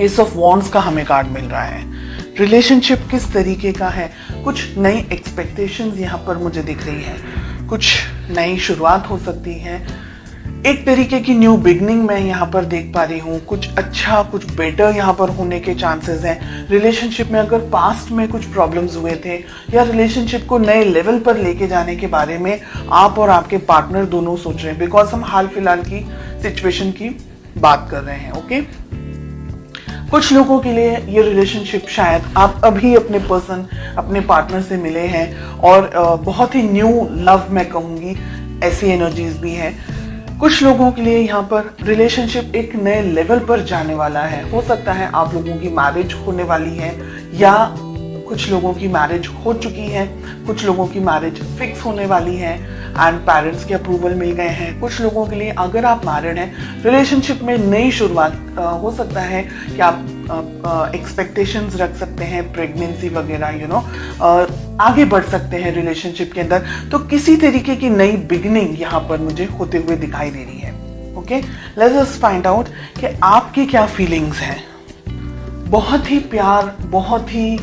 S of wands का हमें card मिल रहा है। रिलेशनशिप किस तरीके का है, कुछ नई एक्सपेक्टेशंस यहाँ पर मुझे दिख रही है, कुछ नई शुरुआत हो सकती है, एक तरीके की न्यू बिगनिंग मैं यहाँ पर देख पा रही हूँ, कुछ अच्छा कुछ बेटर यहाँ पर होने के चांसेस हैं। रिलेशनशिप में अगर पास्ट में कुछ प्रॉब्लम्स हुए थे या रिलेशनशिप को नए लेवल पर लेके जाने के बारे में आप और आपके पार्टनर दोनों सोच रहे हैं, बिकॉज हम हाल फिलहाल की सिचुएशन की बात कर रहे हैं। ओके, कुछ लोगों के लिए ये रिलेशनशिप शायद आप अभी अपने पार्टनर से मिले हैं और बहुत ही न्यू लव मैं कहूँगी, ऐसी एनर्जीज भी है। कुछ लोगों के लिए यहाँ पर रिलेशनशिप एक नए लेवल पर जाने वाला है। हो सकता है आप लोगों की मैरिज होने वाली है या कुछ लोगों की मैरिज हो चुकी है, कुछ लोगों की मैरिज फिक्स होने वाली है एंड पेरेंट्स के अप्रूवल मिल गए हैं। कुछ लोगों के लिए अगर आप मैरिड हैं, रिलेशनशिप में नई शुरुआत हो सकता है कि आप एक्सपेक्टेशंस रख सकते हैं, प्रेगनेंसी वगैरह आगे बढ़ सकते हैं रिलेशनशिप के अंदर। तो किसी तरीके की नई बिगिनिंग यहाँ पर मुझे होते हुए दिखाई दे रही है। Okay, let's just find out कि आपकी क्या फीलिंग्स हैं। बहुत ही प्यार, बहुत ही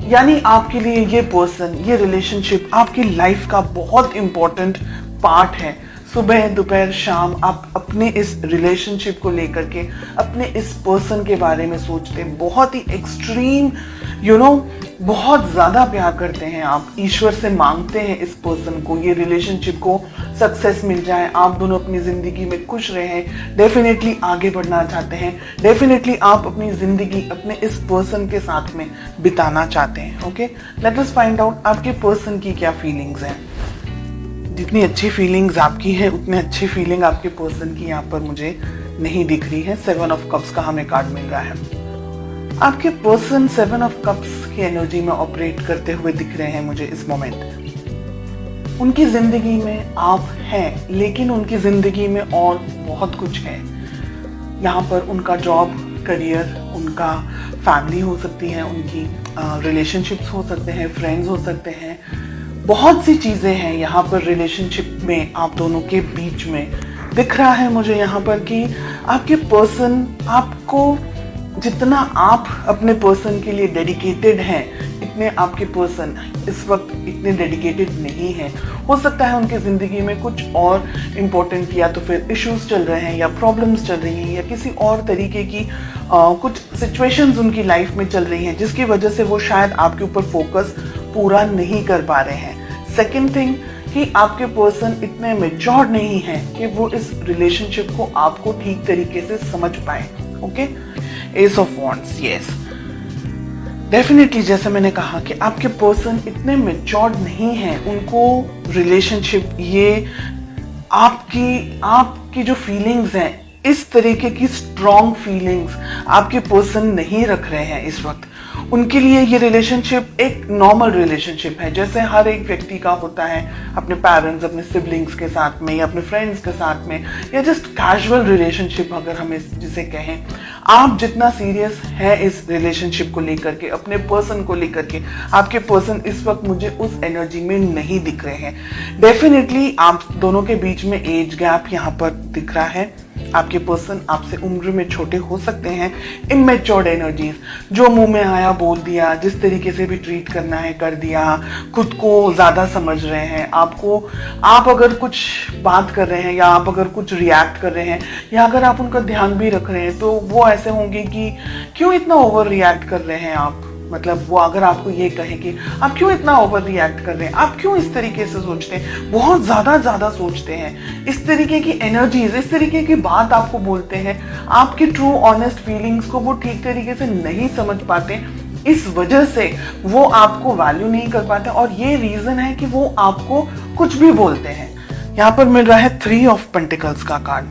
यानी आपके लिए ये पर्सन, ये रिलेशनशिप आपकी लाइफ का बहुत इंपॉर्टेंट पार्ट है। सुबह दोपहर शाम आप अपने इस रिलेशनशिप को लेकर के, अपने इस पर्सन के बारे में सोचते हैं, बहुत ही एक्सट्रीम बहुत ज़्यादा प्यार करते हैं आप, ईश्वर से मांगते हैं इस पर्सन को, ये रिलेशनशिप को सक्सेस मिल जाए, आप दोनों अपनी ज़िंदगी में खुश रहें, डेफिनेटली आगे बढ़ना चाहते हैं, डेफिनेटली आप अपनी ज़िंदगी अपने इस पर्सन के साथ में बिताना चाहते हैं। Okay, late us find out आपके पर्सन की क्या फीलिंग्स हैं। जितनी अच्छी फीलिंग्स आपकी है उतनी अच्छी फीलिंग आपके पर्सन की यहाँ पर मुझे नहीं दिख रही है। 7 ऑफ कप्स का हमें कार्ड मिल रहा है। आपके पर्सन 7 ऑफ कप्स की एनर्जी में ऑपरेट करते हुए दिख रहे हैं मुझे इस मोमेंट। उनकी जिंदगी में आप हैं, लेकिन उनकी जिंदगी में और बहुत कुछ है। यहाँ पर उनका जॉब, करियर, उनका फैमिली हो सकती है, उनकी रिलेशनशिप्स हो सकते हैं, फ्रेंड्स हो सकते हैं, बहुत सी चीज़ें हैं यहाँ पर रिलेशनशिप में आप दोनों के बीच में। दिख रहा है मुझे यहाँ पर कि आपके पर्सन आपको, जितना आप अपने पर्सन के लिए डेडिकेटेड हैं, इतने आपके पर्सन इस वक्त इतने डेडिकेटेड नहीं हैं। हो सकता है उनकी ज़िंदगी में कुछ और इम्पोर्टेंट या तो फिर इश्यूज चल रहे हैं या प्रॉब्लम्स चल रही हैं या किसी और तरीके की कुछ सिचुएशंस उनकी लाइफ में चल रही हैं, जिसकी वजह से वो शायद आपके ऊपर फोकस पूरा नहीं कर पा रहे हैं। सेकेंड थिंग कि आपके पर्सन इतने मैच्योर नहीं हैं कि वो इस रिलेशनशिप को आपको ठीक तरीके से समझ पाए। Okay, S of wands, yes, definitely जैसे मैंने कहा कि आपके पर्सन इतने मैच्योर नहीं हैं, उनको रिलेशनशिप, ये आपकी जो फीलिंग्स हैं, इस तरीके की स्ट्रॉन्ग फीलिंग्स आपके पर्सन नहीं रख रहे हैं इस वक्त। उनके लिए ये रिलेशनशिप एक नॉर्मल रिलेशनशिप है, जैसे हर एक व्यक्ति का होता है अपने पेरेंट्स, अपने सिबलिंग्स के साथ में या अपने फ्रेंड्स के साथ में, या जस्ट कैजुअल रिलेशनशिप अगर हम जिसे कहें। आप जितना सीरियस है इस रिलेशनशिप को लेकर के, अपने पर्सन को लेकर के, आपके पर्सन इस वक्त मुझे उस एनर्जी में नहीं दिख रहे हैं। डेफिनेटली आप दोनों के बीच में एज गैप यहाँ पर दिख रहा है। आपके पर्सन आपसे उम्र में छोटे हो सकते हैं। इमैच्योर्ड एनर्जीज, जो मुंह में आया बोल दिया, जिस तरीके से भी ट्रीट करना है कर दिया, खुद को ज़्यादा समझ रहे हैं। आप अगर कुछ बात कर रहे हैं या आप अगर कुछ रिएक्ट कर रहे हैं या अगर आप उनका ध्यान भी रख रहे हैं, तो वो ऐसे होंगे कि क्यों इतना ओवर रिएक्ट कर रहे हैं आप। मतलब वो अगर आपको ये कहे कि आप क्यों इतना ओवर रिएक्ट कर रहे हैं, आप क्यों इस तरीके से सोचते हैं, बहुत ज़्यादा सोचते हैं, इस तरीके की एनर्जीज, इस तरीके की बात आपको बोलते हैं, आपकी ट्रू ऑनेस्ट फीलिंग्स को वो ठीक तरीके से नहीं समझ पाते, इस वजह से वो आपको वैल्यू नहीं कर पाते और ये रीज़न है कि वो आपको कुछ भी बोलते हैं। यहाँ पर मिल रहा है 3 ऑफ पेंटिकल्स का कार्ड।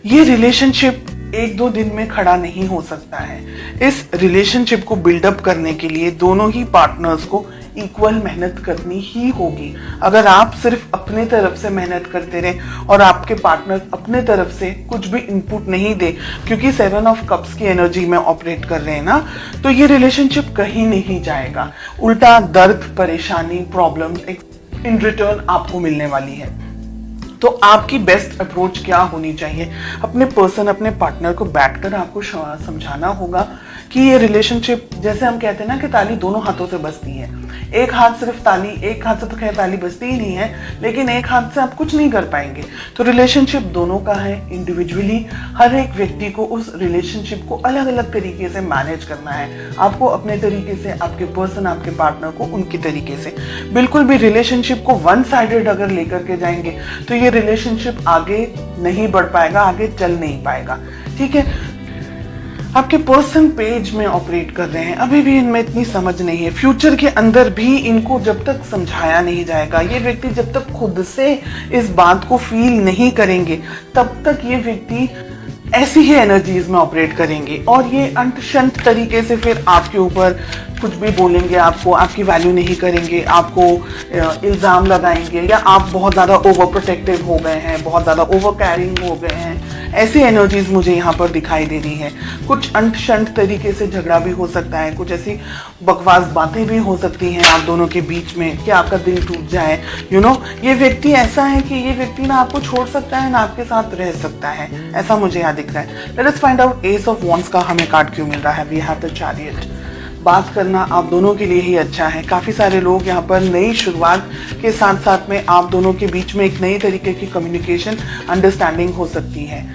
ये रिलेशनशिप 1-2 दिन में खड़ा नहीं हो सकता है। इस रिलेशनशिप को बिल्डअप करने के लिए दोनों ही पार्टनर्स को इक्वल मेहनत करनी ही होगी। अगर आप सिर्फ अपने तरफ से मेहनत करते रहे और आपके पार्टनर अपने तरफ से कुछ भी इनपुट नहीं दे, क्योंकि 7 ऑफ कप्स की एनर्जी में ऑपरेट कर रहे हैं ना, तो ये रिलेशनशिप कहीं नहीं जाएगा। उल्टा दर्द, परेशानी, प्रॉब्लम्स इन रिटर्न आपको मिलने वाली है। तो आपकी बेस्ट अप्रोच क्या होनी चाहिए? अपने पर्सन, अपने पार्टनर को बैठकर आपको समझाना होगा कि ये रिलेशनशिप, जैसे हम कहते हैं ना कि ताली दोनों हाथों से बजती है। एक हाथ सिर्फ ताली, एक हाथ से तो खैर ताली बजती ही नहीं है, लेकिन एक हाथ से आप कुछ नहीं कर पाएंगे। तो रिलेशनशिप दोनों का है। इंडिविजुअली हर एक व्यक्ति को उस रिलेशनशिप को अलग अलग तरीके से मैनेज करना है। आपको अपने तरीके से, आपके पर्सन, आपके पार्टनर को उनके तरीके से। बिल्कुल भी रिलेशनशिप को वन साइडेड अगर लेकर के जाएंगे तो ये रिलेशनशिप आगे नहीं बढ़ पाएगा, आगे चल नहीं पाएगा। ठीक है, आपके पर्सन पेज में ऑपरेट कर रहे हैं, अभी भी इनमें इतनी समझ नहीं है। फ्यूचर के अंदर भी इनको जब तक समझाया नहीं जाएगा, ये व्यक्ति जब तक खुद से इस बात को फील नहीं करेंगे, तब तक ये व्यक्ति ऐसी ही एनर्जीज में ऑपरेट करेंगे और ये अंट शंट तरीके से फिर आपके ऊपर कुछ भी बोलेंगे, आपको, आपकी वैल्यू नहीं करेंगे, आपको इल्ज़ाम लगाएंगे, या आप बहुत ज़्यादा ओवर प्रोटेक्टिव हो गए हैं, बहुत ज़्यादा ओवर कैरिंग हो गए हैं। ऐसी एनर्जीज मुझे यहाँ पर दिखाई दे रही है। कुछ अंट शंट तरीके से झगड़ा भी हो सकता है, कुछ ऐसी बकवास बातें भी हो सकती हैं आप दोनों के बीच में कि आपका दिल टूट जाए। ये व्यक्ति ऐसा है कि ये व्यक्ति ना आपको छोड़ सकता है ना आपके साथ रह सकता है, ऐसा मुझे यहाँ दिख रहा है। Let us find out ace of wands का हमें कार्ड क्यों मिल रहा है। We have the chariot. बात करना आप दोनों के लिए ही अच्छा है। काफ़ी सारे लोग यहाँ पर नई शुरुआत के साथ साथ में आप दोनों के बीच में एक नई तरीके की कम्युनिकेशन, अंडरस्टैंडिंग हो सकती है।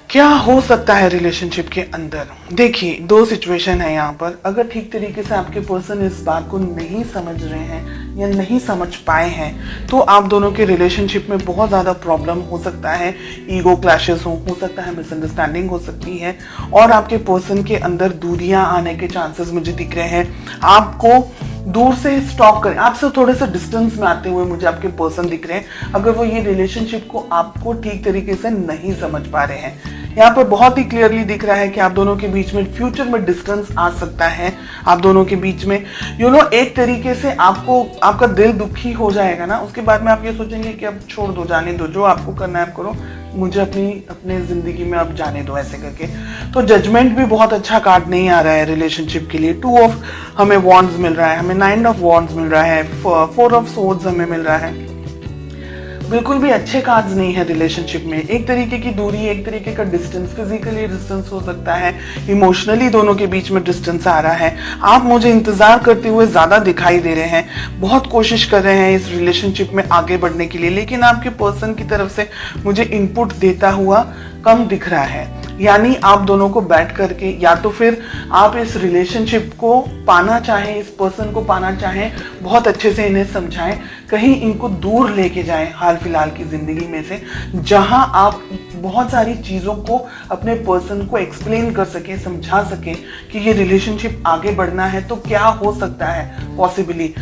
क्या हो सकता है रिलेशनशिप के अंदर? देखिए, दो सिचुएशन है यहाँ पर। अगर ठीक तरीके से आपके पर्सन इस बात को नहीं समझ रहे हैं या नहीं समझ पाए हैं तो आप दोनों के रिलेशनशिप में बहुत ज़्यादा प्रॉब्लम हो सकता है। ईगो क्लैशेस हो सकता है, मिसअंडरस्टैंडिंग हो सकती है और आपके पर्सन के अंदर दूरियां आने के चांसेस मुझे दिख रहे हैं। आपको दूर से स्टॉक करें, आपसे थोड़े से डिस्टेंस में आते हुए मुझे आपके पर्सन दिख रहे हैं, अगर वो ये रिलेशनशिप को आपको ठीक तरीके से नहीं समझ पा रहे हैं। यहाँ पर बहुत ही क्लियरली दिख रहा है कि आप दोनों के बीच में फ्यूचर में डिस्टेंस आ सकता है। आप दोनों के बीच में एक तरीके से आपका दिल दुखी हो जाएगा ना, उसके बाद में आप ये सोचेंगे कि अब छोड़ दो, जाने दो, जो आपको करना है आप करो, मुझे अपने जिंदगी में अब जाने दो, ऐसे करके। तो जजमेंट भी बहुत अच्छा कार्ड नहीं आ रहा है रिलेशनशिप के लिए। 2 ऑफ हमें वॉन्ड्स मिल रहा है, हमें 9 ऑफ वॉन्ड्स मिल रहा है, 4 ऑफ सोर्ड्स हमें मिल रहा है। बिल्कुल भी अच्छे कार्ड्स नहीं है रिलेशनशिप में। एक तरीके की दूरी, एक तरीके का डिस्टेंस, फिजिकली डिस्टेंस हो सकता है, इमोशनली दोनों के बीच में डिस्टेंस आ रहा है। आप मुझे इंतजार करते हुए ज्यादा दिखाई दे रहे हैं, बहुत कोशिश कर रहे हैं इस रिलेशनशिप में आगे बढ़ने के लिए, लेकिन आपके पर्सन की तरफ से मुझे इनपुट देता हुआ कम दिख रहा है। यानी आप दोनों को बैठ करके, या तो फिर आप इस रिलेशनशिप को पाना चाहें, इस पर्सन को पाना चाहें, बहुत अच्छे से इन्हें समझाएं, कहीं इनको दूर लेके जाएं हाल फिलहाल की जिंदगी में से, जहां आप बहुत सारी चीजों को अपने पर्सन को एक्सप्लेन कर सके, समझा सके कि ये रिलेशनशिप आगे बढ़ना है तो क्या हो सकता है पॉसिबली।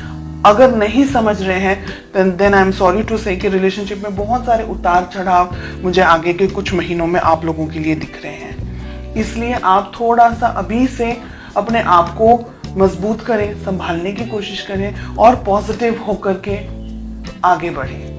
अगर नहीं समझ रहे हैं then I am sorry to say कि रिलेशनशिप में बहुत सारे उतार चढ़ाव मुझे आगे के कुछ महीनों में आप लोगों के लिए दिख रहे हैं। इसलिए आप थोड़ा सा अभी से अपने आप को मजबूत करें, संभालने की कोशिश करें और पॉजिटिव होकर के आगे बढ़ें।